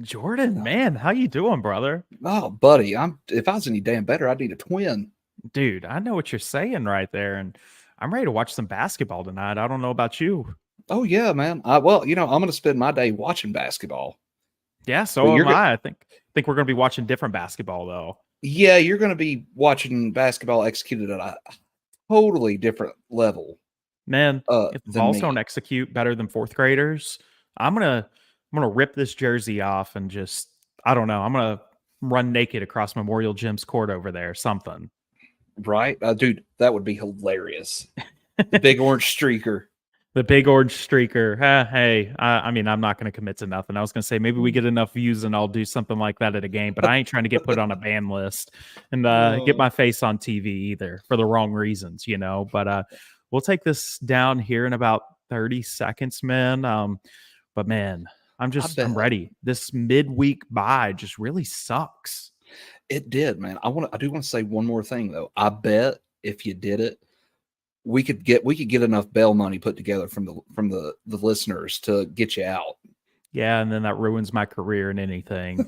Jordan, man, how you doing, brother? Oh, buddy, if I was any damn better, I'd need a twin. Dude, I know what you're saying right there, and I'm ready to watch some basketball tonight. I don't know about you. Oh yeah, man. I'm going to spend my day watching basketball. Yeah, But so am I. I think we're gonna be watching different basketball though. you're going to be watching basketball executed at a totally different level Man, if the than Vols don't me. execute better than fourth graders, I'm gonna rip this jersey off and just I don't know. I'm gonna run naked across Memorial Gym's court over there. Something. Right, dude? That would be hilarious. The big orange streaker. The big orange streaker. Hey, I mean, I'm not going to commit to nothing. I was going to say maybe we get enough views and I'll do something like that at a game, but I ain't trying to get put on a ban list and get Oh, my face on TV either for the wrong reasons, you know. But we'll take this down here in about 30 seconds, man. But man, I I'm bet ready. This midweek bye just really sucks. it did, man. I do want to say one more thing though. I bet if you did it, we could get enough bail money put together from the listeners to get you out. Yeah, and then that ruins my career in anything.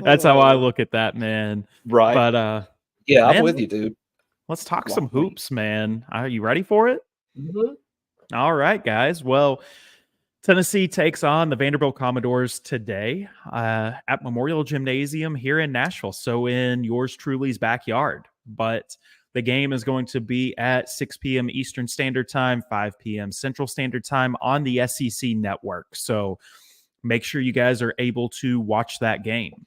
That's how I Oh, look at that, man. right. But Yeah, I'm with man, you, dude. let's talk some Lock me. hoops, man. Are you ready for it? Mhm. All right, guys. Well, Tennessee takes on the Vanderbilt Commodores today at Memorial Gymnasium here in Nashville. So in yours truly's backyard. But the game is going to be at 6 p.m. Eastern Standard Time, 5 p.m. Central Standard Time on the SEC network. So make sure you guys are able to watch that game.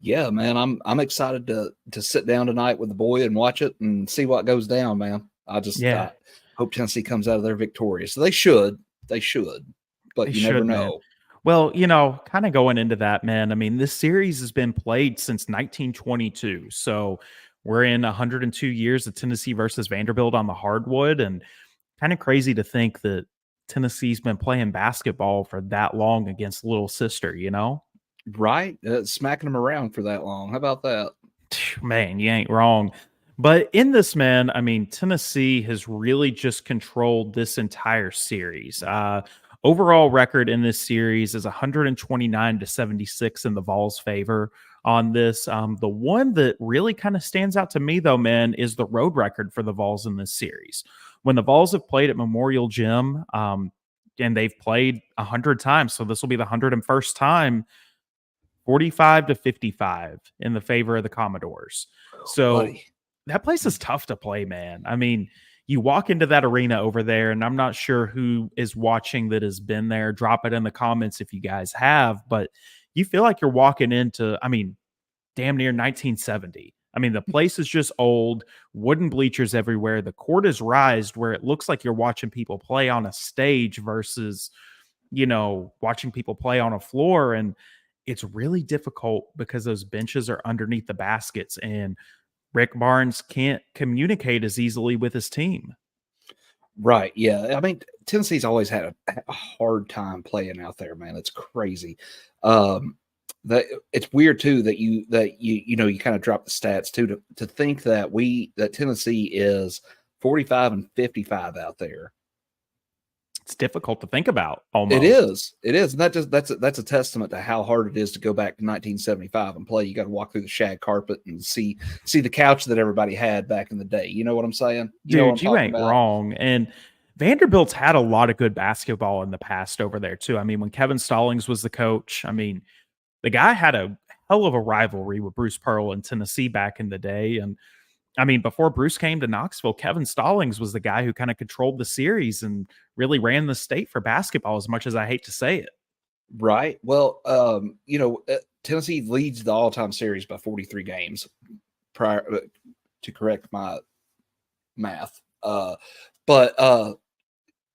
Yeah, man. I'm excited to sit down tonight with the boy and watch it and see what goes down, man. Yeah, I hope Tennessee comes out of there victorious. They should. They should. But they you never should, man. know. Well, kind of going into that, man. I mean, this series has been played since 1922. So we're in 102 years of Tennessee versus Vanderbilt on the hardwood. And kind of crazy to think that Tennessee's been playing basketball for that long against Little Sister, you know? Right? Smacking them around for that long. How about that? Man, you ain't wrong. But in this, man, I mean, Tennessee has really just controlled this entire series. Overall record in this series is 129 to 76 in the Vols' favor on this. The one that really kind of stands out to me, though, man, is the road record for the Vols in this series. When the Vols have played at Memorial Gym, and they've played 100 times, so this will be the 101st time, 45 to 55 in the favor of the Commodores. So Buddy. that place is tough to play, man. I mean, you walk into that arena over there, and I'm not sure who is watching that has been there. Drop it in the comments if you guys have, but you feel like you're walking into, I mean, damn near 1970. I mean, the place is just old, wooden bleachers everywhere. The court is raised where it looks like you're watching people play on a stage versus, watching people play on a floor. And it's really difficult because those benches are underneath the baskets and Rick Barnes can't communicate as easily with his team. Right. Yeah. I mean, Tennessee's always had a hard time playing out there, man. It's crazy. Um, that it's weird too that you kind of drop the stats too to think that Tennessee is 45 and 55 out there. It's difficult to think about It almost. is. It is. And that's a testament to how hard it is to go back to 1975 and play. You got to walk through the shag carpet and see the couch that everybody had back in the day. You know what I'm saying? You know what I'm Dude, you talking ain't about? wrong. And Vanderbilt's had a lot of good basketball in the past over there, too. I mean, when Kevin Stallings was the coach, I mean, the guy had a hell of a rivalry with Bruce Pearl in Tennessee back in the day. And I mean, before Bruce came to Knoxville, Kevin Stallings was the guy who kind of controlled the series and really ran the state for basketball, as much as I hate to say it. Right. Well, Tennessee leads the all-time series by 43 games prior to correct my math. But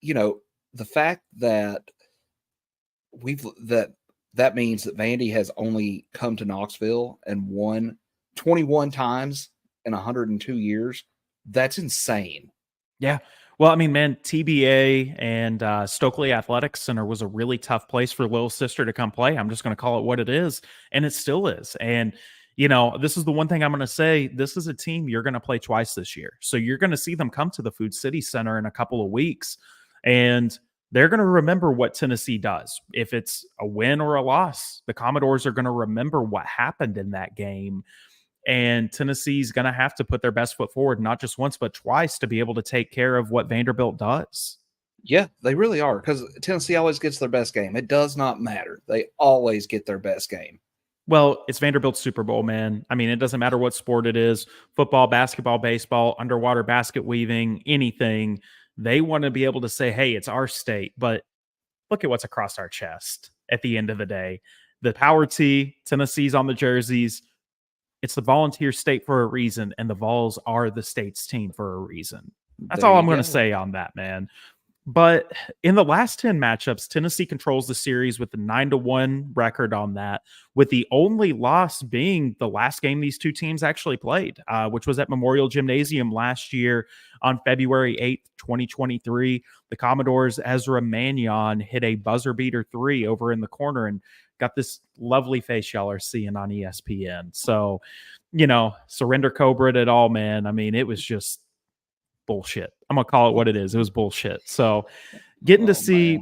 you know, the fact that we've that means that Vandy has only come to Knoxville and won 21 times in 102 years. That's insane. Yeah. Well, I mean, man, TBA and Stokely Athletics Center was a really tough place for Little Sister to come play. I'm just going to call it what it is. And it still is. And, this is the one thing I'm going to say. This is a team you're going to play twice this year. So you're going to see them come to the Food City Center in a couple of weeks. And they're going to remember what Tennessee does. If it's a win or a loss, the Commodores are going to remember what happened in that game. And Tennessee's going to have to put their best foot forward, not just once, but twice, to be able to take care of what Vanderbilt does. Yeah, they really are, because Tennessee always gets their best game. It does not matter. They always get their best game. Well, it's Vanderbilt's Super Bowl, man. I mean, it doesn't matter what sport it is, football, basketball, baseball, underwater basket weaving, anything. They want to be able to say, hey, it's our state, but look at what's across our chest at the end of the day. The Power T, Tennessee's on the jerseys. It's the volunteer state for a reason, and the Vols are the state's team for a reason. That's There all you I'm going to go. say on that, man. But in the last 10 matchups, Tennessee controls the series with a 9-1 record on that, with the only loss being the last game these two teams actually played, which was at Memorial Gymnasium last year on February 8th, 2023. The Commodores' Ezra Mannion hit a buzzer beater 3 over in the corner and got this lovely face y'all are seeing on ESPN. So, surrender Cobra at all, man. I mean, it was just bullshit. I'm gonna call it what it is. It was bullshit. So getting to see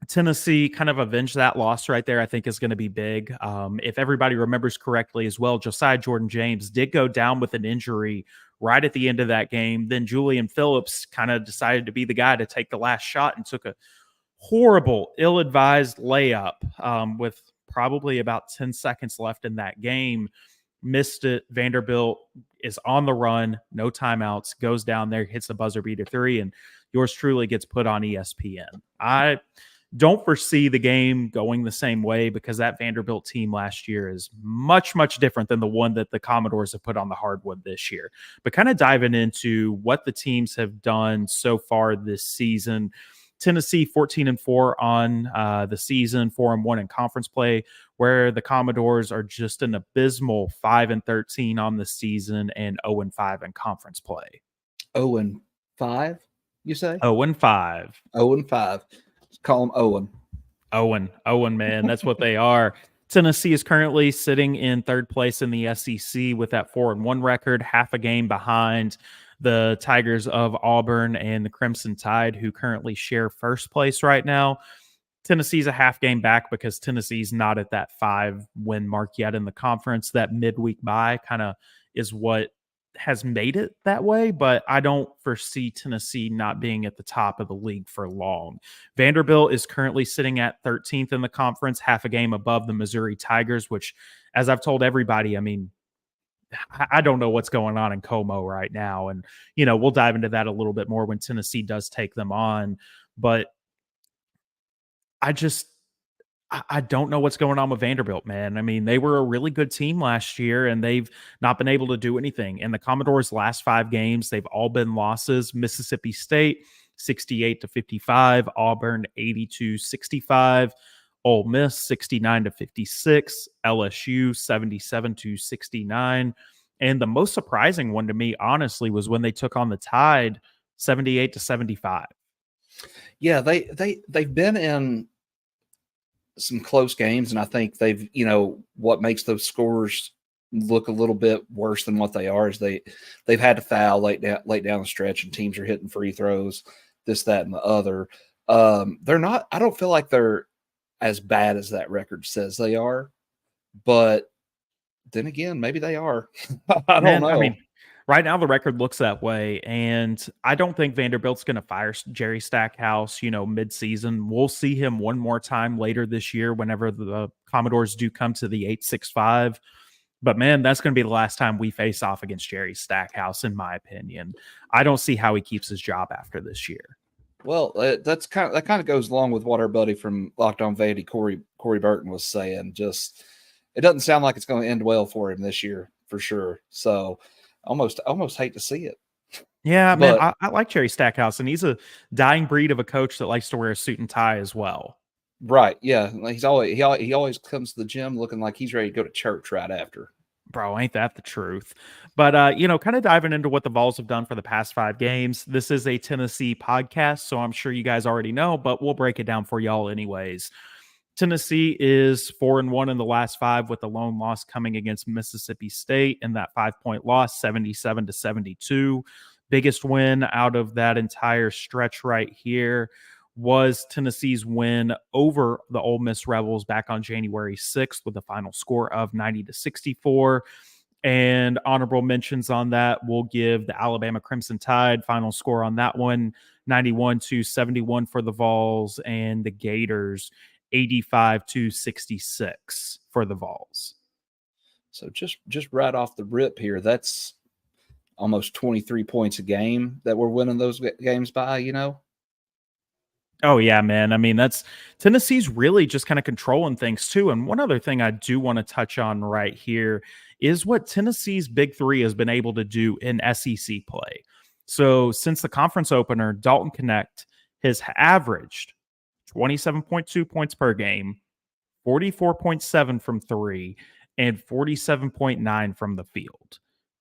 Tennessee kind of avenge that loss right there, I think is going to be big. If everybody remembers correctly as well, Josiah Jordan-James did go down with an injury right at the end of that game. Then Julian Phillips kind of decided to be the guy to take the last shot and took a horrible, ill-advised layup with probably about 10 seconds left in that game. Missed it. Vanderbilt is on the run, no timeouts, goes down there, hits the buzzer beater 3, and yours truly gets put on ESPN. I don't foresee the game going the same way, because that Vanderbilt team last year is much, much different than the one that the Commodores have put on the hardwood this year. But kind of diving into what the teams have done so far this season. Tennessee 14-4 on the season, 4-1 in conference play, where the Commodores are just an abysmal 5-13 on the season and 0-5 in conference play. 0-5, you say? 0-5. 0-5. Call them Owen, man. That's what they are. Tennessee is currently sitting in third place in the SEC with that 4-1 record, half a game behind the Tigers of Auburn and the Crimson Tide, who currently share first place right now. Tennessee's a half game back because Tennessee's not at that 5-win mark yet in the conference. That midweek bye kind of is what has made it that way, but I don't foresee Tennessee not being at the top of the league for long. Vanderbilt is currently sitting at 13th in the conference, half a game above the Missouri Tigers, which, as I've told everybody, I mean, I don't know what's going on in Como right now. And, we'll dive into that a little bit more when Tennessee does take them on. But I don't know what's going on with Vanderbilt, man. I mean, they were a really good team last year, and they've not been able to do anything. In the Commodores' last 5 games, they've all been losses. Mississippi State, 68-55. Auburn, 80-65. Ole Miss 69-56, LSU 77-69, and the most surprising one to me, honestly, was when they took on the Tide 78-75. Yeah, they've been in some close games, and I think they've, what makes those scores look a little bit worse than what they are is they've had to foul late down the stretch, and teams are hitting free throws, this, that, and the other. They're not. I don't feel like they're as bad as that record says they are, but then again, maybe they are. I don't know. I mean, right now the record looks that way, and I don't think Vanderbilt's going to fire Jerry Stackhouse, mid-season. We'll see him one more time later this year whenever the Commodores do come to the 8-6-5. But, man, that's going to be the last time we face off against Jerry Stackhouse, in my opinion. I don't see how he keeps his job after this year. Well, that kind of goes along with what our buddy from Locked On Vandy, Corey Burton, was saying. Just, it doesn't sound like it's going to end well for him this year, for sure. So, almost hate to see it. Yeah, man, I like Jerry Stackhouse, and he's a dying breed of a coach that likes to wear a suit and tie as well. Right? Yeah, he always comes to the gym looking like he's ready to go to church right after. Bro, ain't that the truth? But, kind of diving into what the Vols have done for the past 5 games. This is a Tennessee podcast, so I'm sure you guys already know, but we'll break it down for y'all anyways. Tennessee is 4-1 in the last 5, with the lone loss coming against Mississippi State in that 5-point loss, 77-72. Biggest win out of that entire stretch right here. was Tennessee's win over the Ole Miss Rebels back on January 6th with a final score of 90-64. And honorable mentions on that, we'll give the Alabama Crimson Tide final score on that one, 91-71 for the Vols, and the Gators 85-66 for the Vols. So just right off the rip here, that's almost 23 points a game that we're winning those games by, you know? Oh, yeah, man. I mean, that's Tennessee's really just kind of controlling things too. And one other thing I do want to touch on right here is what Tennessee's Big Three has been able to do in SEC play. So since the conference opener, Dalton Connect has averaged 27.2 points per game, 44.7 from three, and 47.9 from the field.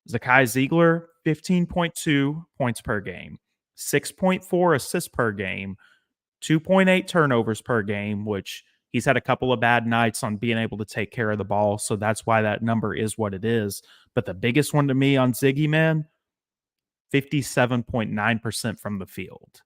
Zakai Ziegler, 15.2 points per game, 6.4 assists per game, 2.8 turnovers per game, which he's had a couple of bad nights on being able to take care of the ball. So that's why that number is what it is. But the biggest one to me on Ziggy, man, 57.9% from the field.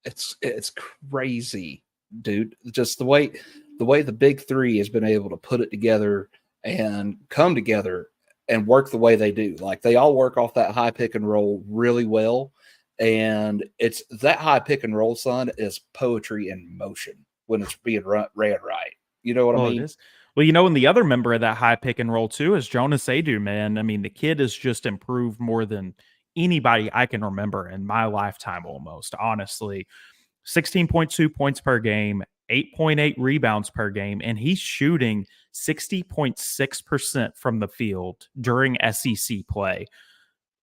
It's crazy, dude. Just the way the Big Three has been able to put it together and come together and work the way they do. Like they all work off that high pick and roll really well. And it's that high pick and roll, son, is poetry in motion when it's being ran right. You know what I mean? It is. Well, you know, and the other member of that high pick and roll too is Jonas Adu, man. I mean, the kid has just improved more than anybody I can remember in my lifetime almost, honestly. 16.2 points per game, 8.8 rebounds per game, and he's shooting 60.6% from the field during SEC play.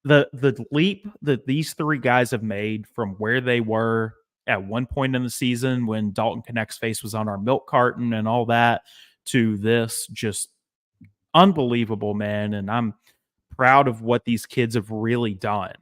The leap that these three guys have made from where they were at one point in the season when Dalton Connect's face was on our milk carton and all that to this, just unbelievable, man. And I'm proud of what these kids have really done.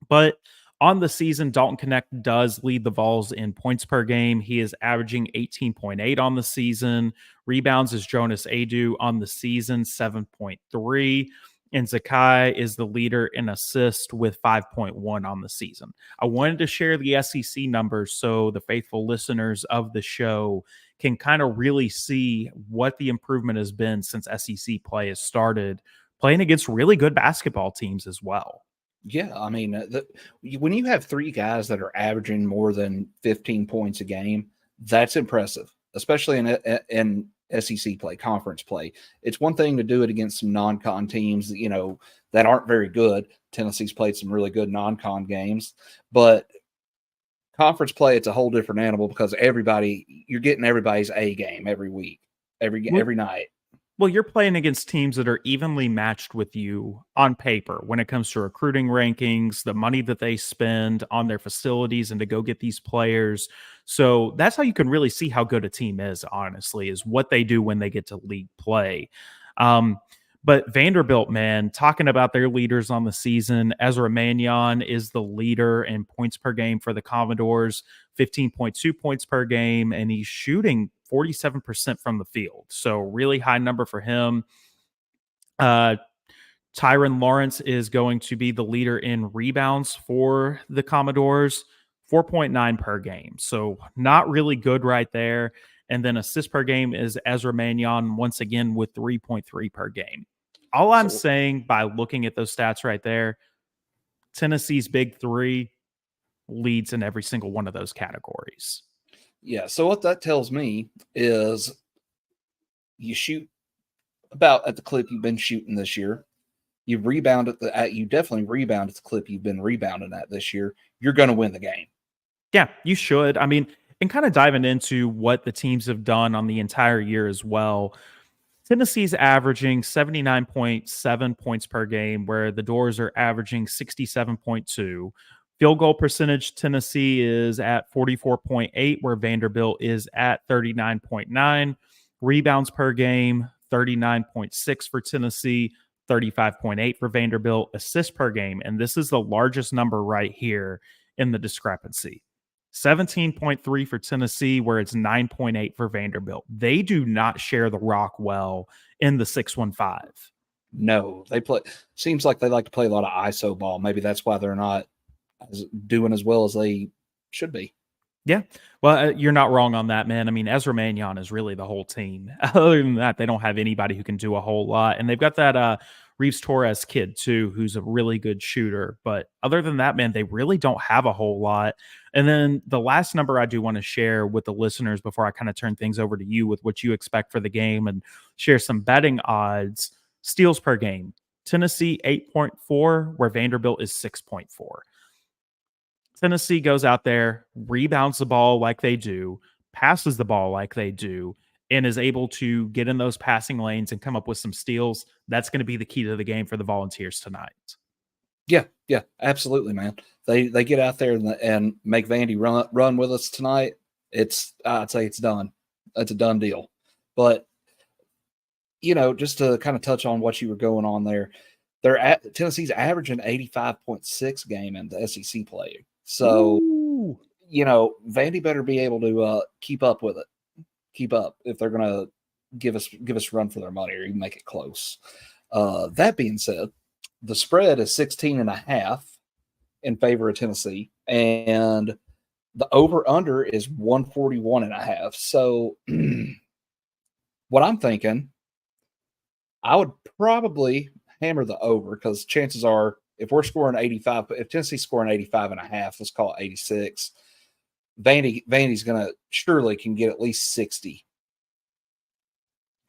But on the season, Dalton Connect does lead the Vols in points per game. He is averaging 18.8 on the season. Rebounds is Jonas Adu on the season, 7.3. And Zakai is the leader in assist with 5.1 on the season. I wanted to share the SEC numbers so the faithful listeners of the show can kind of really see what the improvement has been since SEC play has started, playing against really good basketball teams as well. Yeah, I mean, when you have three guys that are averaging more than 15 points a game, that's impressive, especially in SEC play, conference play. It's one thing to do it against some non-con teams, you know, that aren't very good. Tennessee's played some really good non-con games, but conference play, it's a whole different animal because you're getting everybody's A game every week, every night. Well, you're playing against teams that are evenly matched with you on paper when it comes to recruiting rankings, the money that they spend on their facilities and to go get these players. So that's how you can really see how good a team is, honestly, is what they do when they get to league play. But Vanderbilt, man, talking about their leaders on the season, Ezra Mannion is the leader in points per game for the Commodores, 15.2 points per game, and he's shooting 47% from the field. So really high number for him. Tyron Lawrence is going to be the leader in rebounds for the Commodores, 4.9 per game. So not really good right there. And then assist per game is Ezra Mannion once again with 3.3 per game. All I'm saying by looking at those stats right there, Tennessee's Big Three leads in every single one of those categories. Yeah. So what that tells me is you shoot about at the clip you've been shooting this year. You rebound you definitely rebound at the clip you've been rebounding at this year. You're going to win the game. Yeah, you should. I mean, and kind of diving into what the teams have done on the entire year as well. Tennessee's averaging 79.7 points per game, where the Doors are averaging 67.2. Field goal percentage, Tennessee is at 44.8, where Vanderbilt is at 39.9. Rebounds per game, 39.6 for Tennessee, 35.8 for Vanderbilt. Assists per game, and this is the largest number right here in the discrepancy. 17.3 for Tennessee, where it's 9.8 for Vanderbilt. They do not share the rock well in the 6-1-5. No, seems like they like to play a lot of ISO ball. Maybe that's why they're not doing as well as they should be. Yeah. Well, you're not wrong on that, man. I mean, Ezra Mannion is really the whole team. Other than that, they don't have anybody who can do a whole lot. And they've got that Reeves Torres kid, too, who's a really good shooter. But other than that, man, they really don't have a whole lot. And then the last number I do want to share with the listeners before I kind of turn things over to you with what you expect for the game and share some betting odds. Steals per game. Tennessee 8.4, where Vanderbilt is 6.4. Tennessee goes out there, rebounds the ball like they do, passes the ball like they do, and is able to get in those passing lanes and come up with some steals. That's going to be the key to the game for the Volunteers tonight. Yeah, absolutely, man. They get out there and make Vandy run with us tonight. I'd say it's done. It's a done deal. But just to kind of touch on what you were going on there, Tennessee's averaging 85.6 game in the SEC play. So, Ooh. Vandy better be able to keep up with it. Keep up if they're going to give us a run for their money or even make it close. That being said, the spread is 16.5 in favor of Tennessee, and the over-under is 141.5. So, what I'm thinking, I would probably hammer the over because chances are if we're scoring 85, if Tennessee's scoring 85.5, let's call it 86, Vandy's going to surely can get at least 60.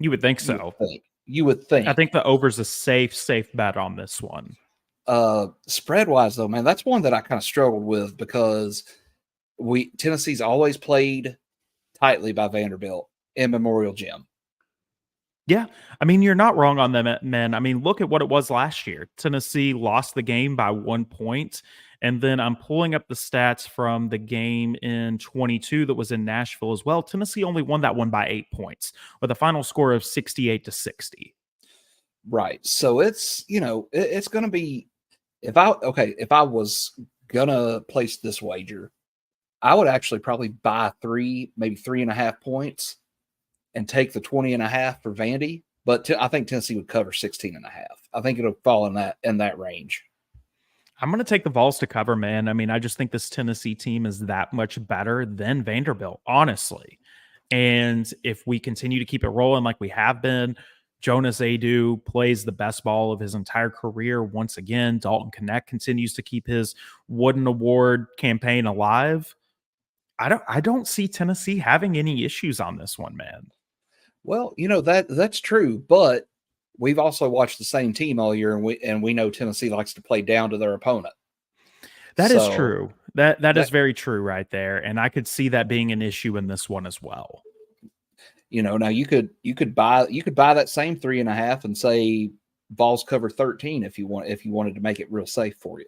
You would think so. You would think. I think the over's a safe bet on this one. Spread-wise, though, man, that's one that I kind of struggled with because Tennessee's always played tightly by Vanderbilt in Memorial Gym. Yeah, I mean, you're not wrong on them, man. I mean, look at what it was last year. Tennessee lost the game by 1 point. And then I'm pulling up the stats from the game in 22 that was in Nashville as well. Tennessee only won that one by 8 points with a final score of 68-60. Right. So it's, it's going to be, if I was going to place this wager, I would actually probably buy maybe 3.5 points and take the 20.5 for Vandy. But I think Tennessee would cover 16.5. I think it'll fall in that range. I'm going to take the Vols to cover, man. I mean, I just think this Tennessee team is that much better than Vanderbilt, honestly. And if we continue to keep it rolling like we have been, Jonas Adu plays the best ball of his entire career once again. Dalton Connect continues to keep his Wooden Award campaign alive. I don't see Tennessee having any issues on this one, man. Well, that's true, but we've also watched the same team all year, and we know Tennessee likes to play down to their opponent. That is true. That is very true right there, and I could see that being an issue in this one as well. Now you could buy that same 3.5 and say Vols cover 13 if you wanted to make it real safe for you.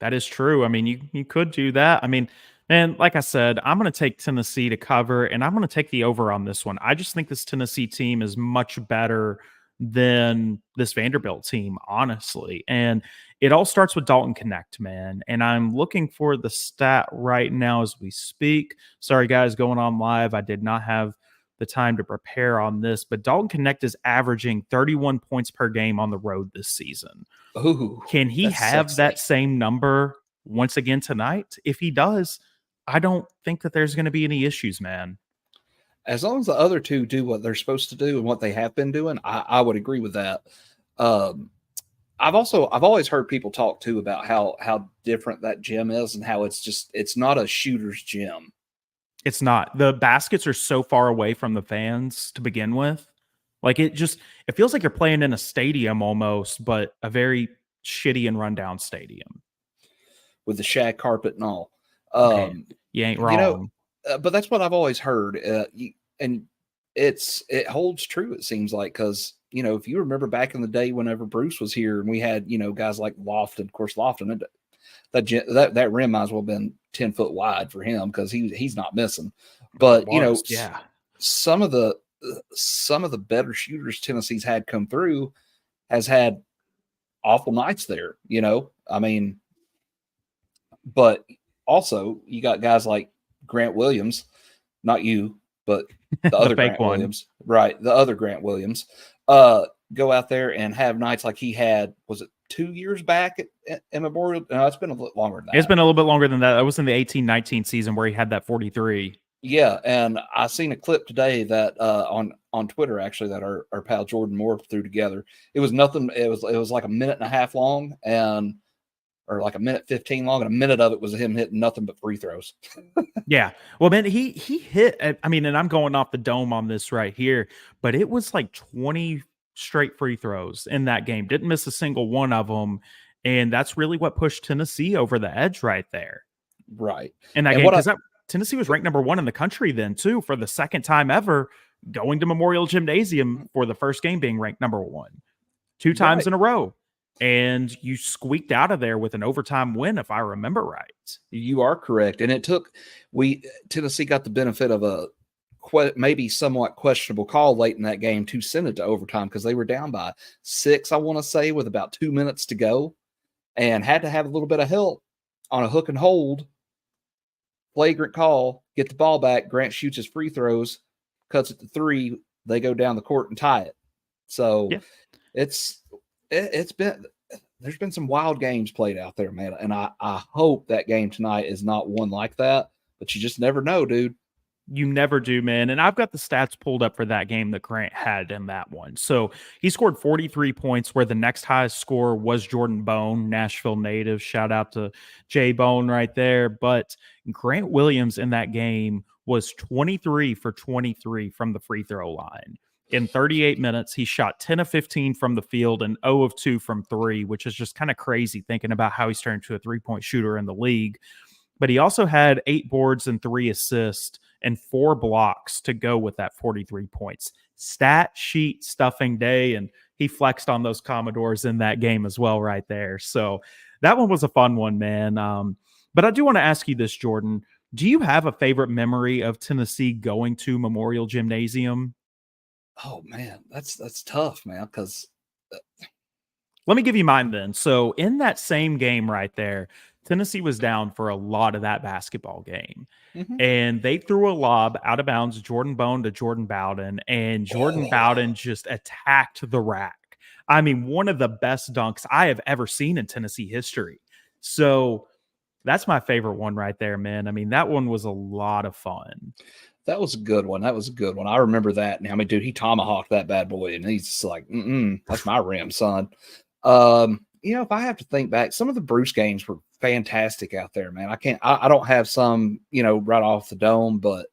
That is true. I mean, you could do that. I mean, and like I said, I'm going to take Tennessee to cover, and I'm going to take the over on this one. I just think this Tennessee team is much better than this Vanderbilt team, honestly. And it all starts with Dalton Connect, man. And I'm looking for the stat right now as we speak. Sorry, guys, going on live. I did not have the time to prepare on this, but Dalton Connect is averaging 31 points per game on the road this season. Ooh, can he have sexy. That same number once again tonight? If he does, I don't think that there's going to be any issues, man. As long as the other two do what they're supposed to do and what they have been doing, I would agree with that. I've always heard people talk too about how different that gym is and how it's not a shooter's gym. It's not. The baskets are so far away from the fans to begin with. Like it feels like you're playing in a stadium almost, but a very shitty and rundown stadium with the shag carpet and all. You ain't wrong. But that's what I've always heard. And it holds true. It seems like, cause if you remember back in the day, whenever Bruce was here and we had, guys like Lofton, of course, Lofton, that rim might as well have been 10 foot wide for him. Cause he's not missing, but some of the better shooters Tennessee's had come through has had awful nights there, I mean, but also you got guys like Grant Williams, not you, but the other Grant Williams, right? The other Grant Williams, go out there and have nights like he had, was it 2 years back at Memorial? No, it's been a little longer than that. It's been a little bit longer than that. That was in the 18-19 season where he had that 43. Yeah, and I seen a clip today that on Twitter actually that our pal Jordan Moore threw together. It was nothing. It was like a minute and a half long, or like a minute 15 long, and a minute of it was him hitting nothing but free throws. Yeah. Well, man, he hit, I mean, and I'm going off the dome on this right here, but it was like 20 straight free throws in that game. Didn't miss a single one of them. And that's really what pushed Tennessee over the edge right there Right. in that And game. what I Because Tennessee was ranked number 1 in the country then, too, for the second time ever, going to Memorial Gymnasium for the first game being ranked number 1, 2 times right. in a row. And you squeaked out of there with an overtime win, if I remember right. You are correct. And Tennessee got the benefit of a maybe somewhat questionable call late in that game to send it to overtime because they were down by 6, I want to say, with about 2 minutes to go, and had to have a little bit of help on a hook and hold. Flagrant call, get the ball back. Grant shoots his free throws, cuts it to 3. They go down the court and tie it. So Yeah. There's been some wild games played out there, man. And I hope that game tonight is not one like that, but you just never know, dude. You never do, man. And I've got the stats pulled up for that game that Grant had in that one. So he scored 43 points, where the next highest score was Jordan Bone, Nashville native. Shout out to Jay Bone right there. But Grant Williams in that game was 23 for 23 from the free throw line. In 38 minutes, he shot 10 of 15 from the field and 0 of 2 from 3, which is just kind of crazy thinking about how he's turned to a three-point shooter in the league. But he also had 8 boards and 3 assists and 4 blocks to go with that 43 points. Stat sheet stuffing day, and he flexed on those Commodores in that game as well right there. So that one was a fun one, man. But I do want to ask you this, Jordan. Do you have a favorite memory of Tennessee going to Memorial Gymnasium? Oh, man, that's tough, man, because let me give you mine then. So in that same game right there, Tennessee was down for a lot of that basketball game. And they threw a lob out of bounds, Jordan Bone to Jordan Bowden, and Jordan Bowden just attacked the rack. I mean, one of the best dunks I have ever seen in Tennessee history. So that's my favorite one right there, man. I mean, that one was a lot of fun. That was a good one. I remember that. Now, I mean, dude, he tomahawked that bad boy, and he's just like, that's my rim, son. If I have to think back, some of the Bruce games were fantastic out there, man. I don't have some, right off the dome, but,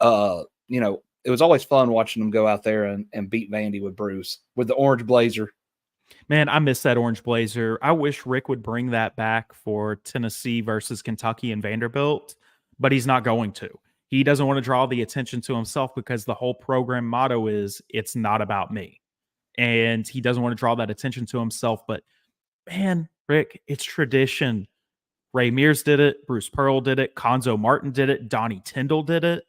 it was always fun watching them go out there and beat Vandy with Bruce, with the orange blazer. Man, I miss that orange blazer. I wish Rick would bring that back for Tennessee versus Kentucky and Vanderbilt, but he's not going to. He doesn't want to draw the attention to himself because the whole program motto is, it's not about me. And he doesn't want to draw that attention to himself. But man, Rick, it's tradition. Ray Mears did it. Bruce Pearl did it. Konzo Martin did it. Donnie Tyndall did it.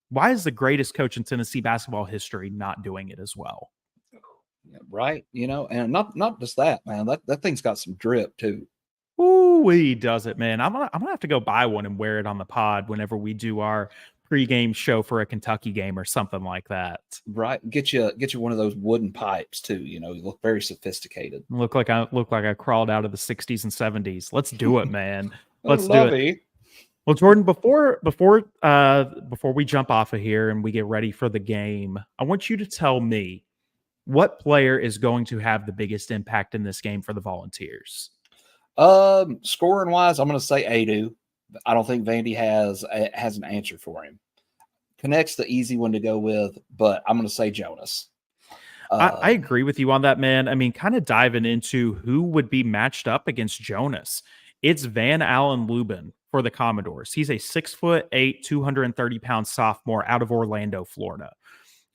Why is the greatest coach in Tennessee basketball history not doing it as well? Right. And not just that, man. That thing's got some drip too. Ooh, he does it, man. I'm gonna have to go buy one and wear it on the pod whenever we do our pregame show for a Kentucky game or something like that. Right. Get you one of those wooden pipes too. You look very sophisticated. Look like I crawled out of the 60s and 70s. Let's do it, man. Let's do it. Well, Jordan, before we jump off of here and we get ready for the game, I want you to tell me what player is going to have the biggest impact in this game for the Volunteers. Scoring wise, I'm going to say Adu. I don't think Vandy has an answer for him. Connect's the easy one to go with, but I'm going to say Jonas. I agree with you on that, man. I mean, kind of diving into who would be matched up against Jonas. It's Van Allen Lubin for the Commodores. He's a 6'8", 230-pound sophomore out of Orlando, Florida.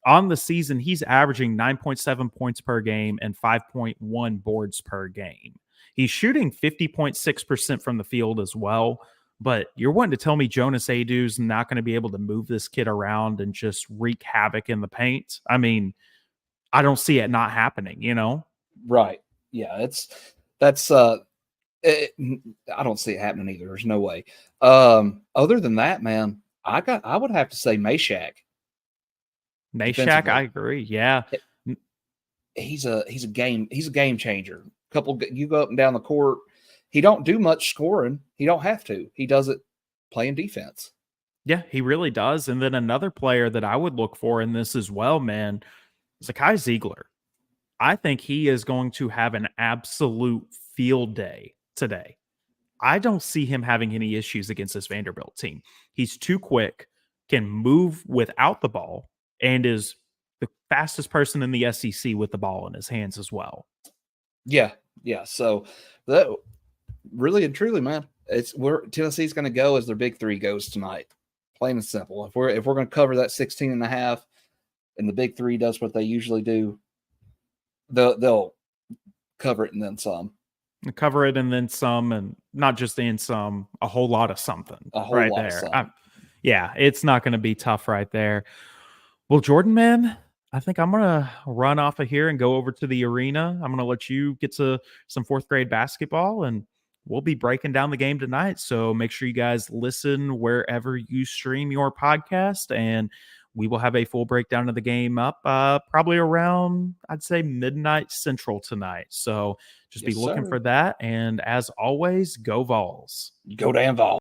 On the season, he's averaging 9.7 points per game and 5.1 boards per game. He's shooting 50.6% from the field as well. But you're wanting to tell me Jonas Adu's not going to be able to move this kid around and just wreak havoc in the paint? I mean, I don't see it not happening, Right. Yeah, I don't see it happening either. There's no way. Other than that, man, I would have to say Meshack. Meshack, I agree. Yeah. he's a game changer. You go up and down the court. He don't do much scoring. He don't have to. He does it playing defense. Yeah, he really does. And then another player that I would look for in this as well, man, Zakai Ziegler. I think he is going to have an absolute field day today. I don't see him having any issues against this Vanderbilt team. He's too quick, can move without the ball, and is the fastest person in the SEC with the ball in his hands as well. Yeah. So that really and truly, man, it's where Tennessee's going to go as their big three goes tonight. Plain and simple. If we're going to cover that 16.5 and the big three does what they usually do, they'll cover it and then some. Cover it and then some, and not just in some, a whole lot of something. A whole lot there. Of some. Yeah, it's not going to be tough right there. Well, Jordan, man, I think I'm going to run off of here and go over to the arena. I'm going to let you get to some fourth grade basketball, and we'll be breaking down the game tonight. So make sure you guys listen wherever you stream your podcast, and we will have a full breakdown of the game up probably around, I'd say, midnight Central tonight. So just be looking for that. And as always, go Vols. Go damn Vols.